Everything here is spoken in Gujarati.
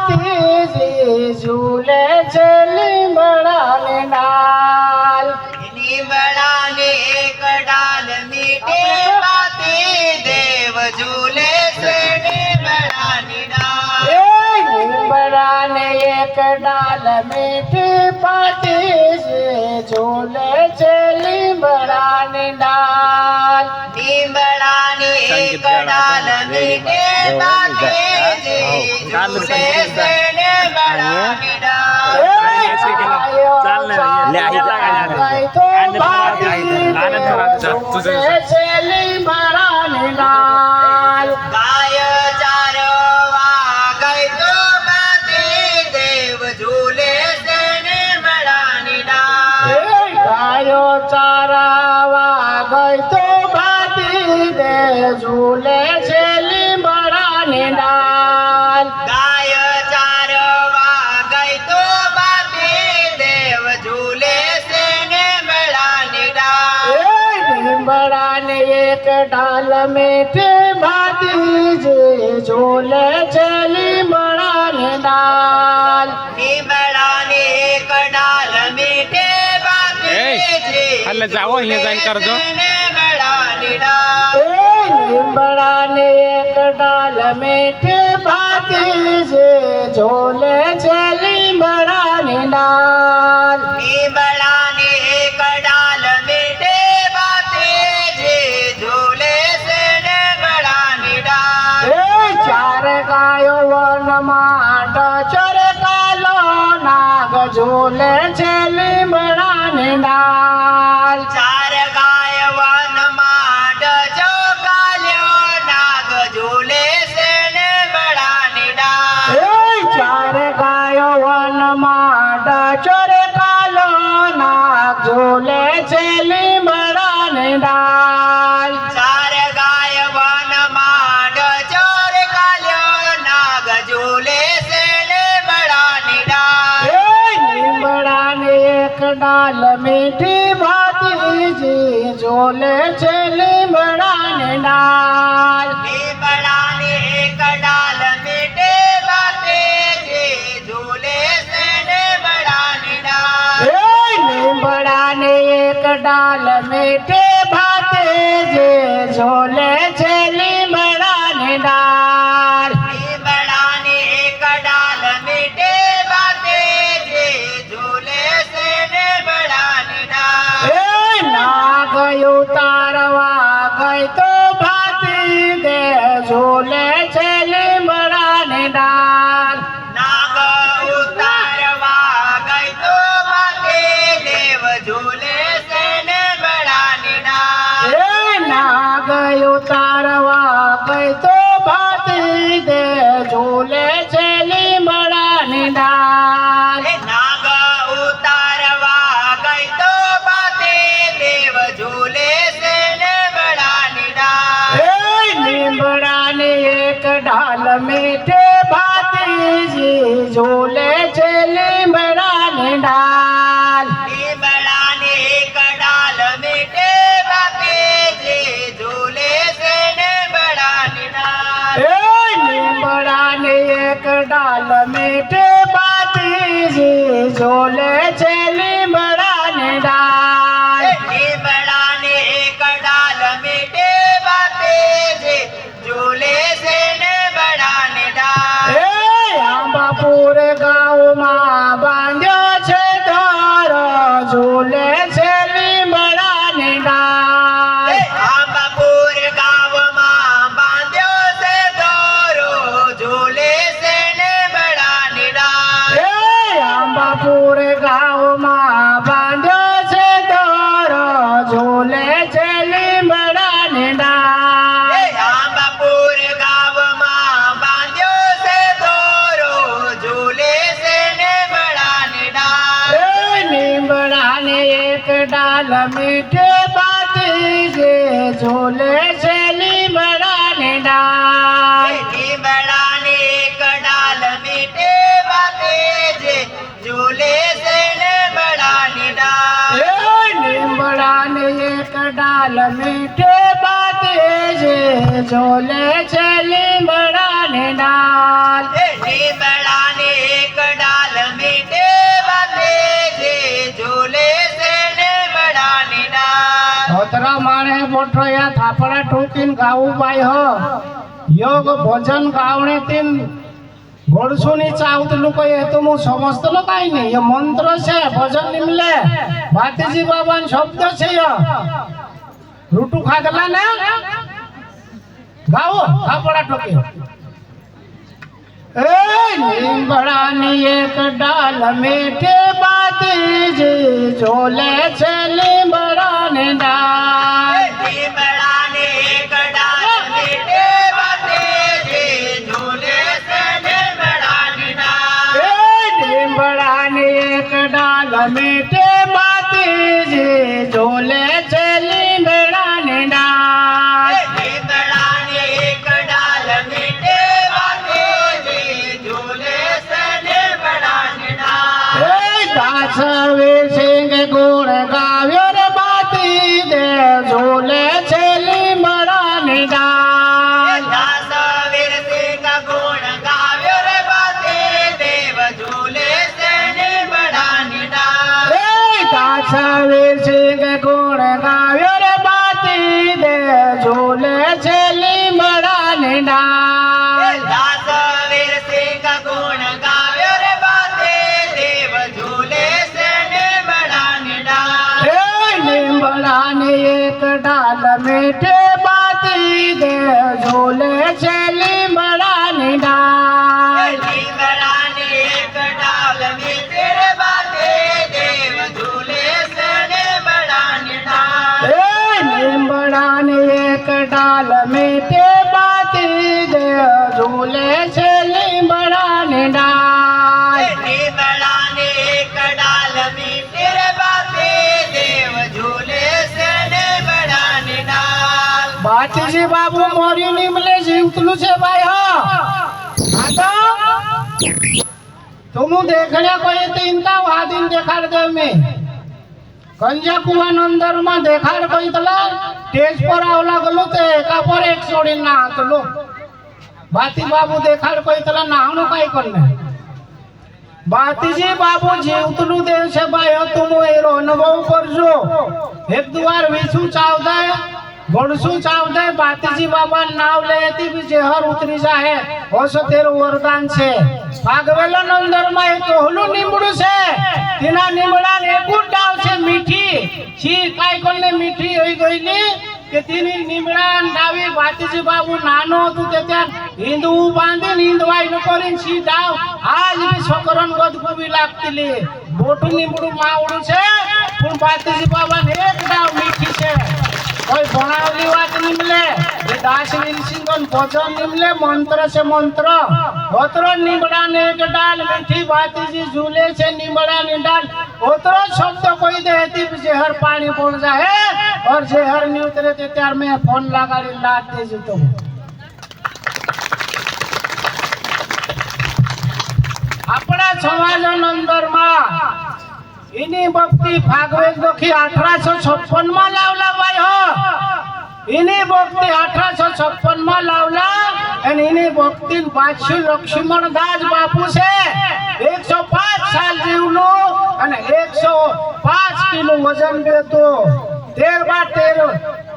भातीजी झूले છે લીમડાને ડાલ લીમડાને એક ડાલ મીઠે પાતી દેવ ઝૂલે છે લીમડાની ડાલ લીમડાને એક ડાલ મીઠી પાતી ઝૂલે છે લીમડાની ડાલ લીમડાની એક ડાલ મીઠે પાતી ઝૂલે છે લીમડાની ડાલ ગાય ચારવા ગઈ તો બાતી દેવ ઝૂલે છે લીમડાની ડાલ ગાયો ચારાવા ગઈ તો ભાતી દે ઝૂલે છે લીમડાની ડાલ ગાય ચારવા ગઈ તો બાતી દેવ ઝૂલે છે લીમડાની ડાલ લીમડાને એક ડાલ મીઠે ભાતીજી ઝૂલે છે લીમડાની ડાલ લીમડાની એક ડાલ મીઠે બાતી એટલે જાઓ અહીંયા જઈને કરજો લીમડાની ડાલ લીમડાને એક ડાલ મીઠે ભાતીજી ઝૂલે છે લીમડાની ડાલ લીમડાની એક ડાલ મીઠે બાતી ઝૂલે છે લીમડાની ડાલ ચાર ગાયો વનમાં ચરે કાલો નાગ ઝૂલે છે લીમડાની ડાલ ચાર ગાય વનમાં ડજો કાલ્યો નાગ ઝૂલે છે લીમડાની ડાલ ચાર ગાયો વનમાં ચરે કાલો નાગ ઝૂલે છે લીમડાની ડાલ ચાર ગાય વનમાં ડજો કાલ્યો નાગ ઝૂલે છે લીમડાની ડાલ લીમડાને એક ડાલ મીઠી ભાતીજી ઝૂલે છે લીમડાની ડાલ લીમડાની એક ડાલ મીઠે બાતી ઝૂલે છે લીમડાની ડાલ લીમડાને એક ડાલ મીઠે ભાતીજી ઝૂલે છે લીમડાની ડાલ લીમડાની એક ડાલ મીઠે બાતી ઝૂલે છે લીમડાની ડાલ નાગ ઉતારવા ગઈ તો ભાતી દે ઝૂલે છે લીમડાની ડાલ નાગ ઉતારવા ગઈ તો બાતી દેવ ઝૂલે છે લીમડાની ડાલ નાગ ઉતારવા ગઈ તો ભાતી દે ઝૂલે છે લીમડાની ડાલ નાગ ઉતારવા ગઈ તો બાતી દેવ ઝૂલે છે લીમડાની ડાલ લીમડાની એક ડાલ મીઠે ભાતીજી ઝૂલે છે લીમડાની ડાલ લીમડાની એક ડાલ મીઠે બાતી ઝૂલે છે લીમડાની ડાલ લીમડાની એક ડાલ મીઠે ભાતીજી ઝૂલે છે લીમડાની ડાલ લીમડાની એક ડાલ મીઠે બાતી ઝૂલે છે લીમડાની ડાલ આંબાપુર ગામમાં બાંધ્યો છે ધારો ઝૂલે છે લીમડાની ડાલ આંબાપુર ગામમાં બાંધ્યો છે દોરો ઝૂલે છે લીમડાની ડાલ આંબાપુર ગામમાં બાંધ્યો છે ધારો ઝૂલે છે લીમડાની ડાલ આંબાપુર ગામમાં બાંધ્યો છે દોરો ઝૂલે છે લીમડાની ડાલ લીમડાની એક ડાલ મીઠે ભાતીજી ઝૂલે છે લીમડાની ડાલ લીમડાની એક ડાલ મીઠે બાતી ઝૂલે છે લીમડાની ડાલ લીમડાની એક ડાલ મીઠે ભાતીજી ઝૂલે છે લીમડાની ડાલ લીમડાની કોઠયા થાપડા ઠોકીને ગાવું બાય હ યોગ ભજન ગાવणे तीन ઘોડસુની ચાવતલું કઈ એ તો હું સમજતો કાઈ નહીં એ મંત્ર છે ભજન નિમલે ભાતીજી બાબાનો શબ્દ છે રૂટુ ખાધલા ને ગાવો થાપડા ઠોકી ए લીમડાની એક ડાલ મીઠે બાતીજી ઝોલે છે લીમડાની ડાલ લીમડાને એક ડાળ મીઠે બાતીજી ઝૂલે છે લીમડાની ડાળ. લીમડાની એક ડાલ મીઠે બાતીજી ઝોલે છે લીમડાની ડાલ લીમડાને એક ડાળ મીઠે બાતીજી ઝૂલે છે લીમડાની ડાળ. દાસવીર સિંહ ગુણ ગાવ્યો રે બાતી દે ઝોલે છે લીમડાની ડાલ દાસવીર સિંહ ગુણ ગાવ્યો રે બાતી દેવ ઝૂલે છે લીમડાની ડાળ. દાસવીર સિંહ ગુણ ગાવ્યો રે બાતી દે ઝોલે છે લીમડાની ડાલ દાસવીર સિંહ ગુણ ગાવ્યો રે બાતી દેવ ઝૂલે છે લીમડાની ડાળ. લીમડાની એક ડાલ મીઠે બાતી દે ઝોલે છે લીમડાની ડાલ લીમડાની એક ડાળ મીઠે બાતી દેવ ઝૂલે છે લીમડાની ડાળ. લીમડાની એક ડાલ મીઠે બાતી દે ઝોલે છે લીમડાની ડાલ લીમડાની એક ડાળ મીઠે બાતી દેવ ઝૂલે છે લીમડાની ડાળ. બાતીજી બાબુ મોરી નિમલે જીવતલું છે ભાઈ તો હું દેખડ્યા કોઈ તીનતા વાદીન દેખાડ દે મેં કંજા કુવા અંદર માં દેખાડ કોઈ તલા સ્ટેજ પર આવલા ગલો તે એકા પર એક છોડી ના હાથલો બાતી બાબુ દેખાડ કોઈ તલા નાહનું કાઈ કરને બાતીજી બાબુ જીવતલું દેવ છે ભાઈ તું એરો અનુભવ કરજો એક દ્વાર વિસુ ચાવદાય ઘોડસું ચાવદાય બાતીજી બાબા નાવ લેતી બી જેહર ઉતરી જાહે હોસો તેરું વરદાન છે ભાગવેલો નંદર માં એક ઓહલું નીમડું છે તેના નીમડા ને એક ડાવ છે મીઠી છી કાઈ કોને મીઠી હોઈ ગઈલી કે તેની નીમડા ડાવી બાતીજી બાબુ નાનો હતું તે ત્યાં હિંદવું બાંધી હિંદવાઈ ન કરીને છી ડાવ આજ બી છોકરોને ગદગુબી લાગતી લે મોટું નીમડું માવડું છે પણ બાતીજી બાબા ને એક ડાવ મીઠી છે કોઈ ભણાવલી વાત નિમલે એ દાસવીર સિંહ ભજન નિમલે મંત્ર છે મંત્ર ઓતરો નીમડા ने एक डाल मीठी बातीजी झूले से निमड़ानी डाल ओतरो शब्द कोई देती जेहर पानी बोल जाए और जेहर नहीं उतरे ते त्यार में फोन लगाड़ी लाद दे जतो अपना समाज अंदर में इनी भक्ति भागवत दुखी 1856 में लावला भाई हो इनी भक्ति 1856 में लावला અને એની ભક્તિ પાછું લક્ષ્મણદાસ બાપુ છે 105 સાલ જીવનું અને 105 કિલો વજન બેતો 13 બાર 13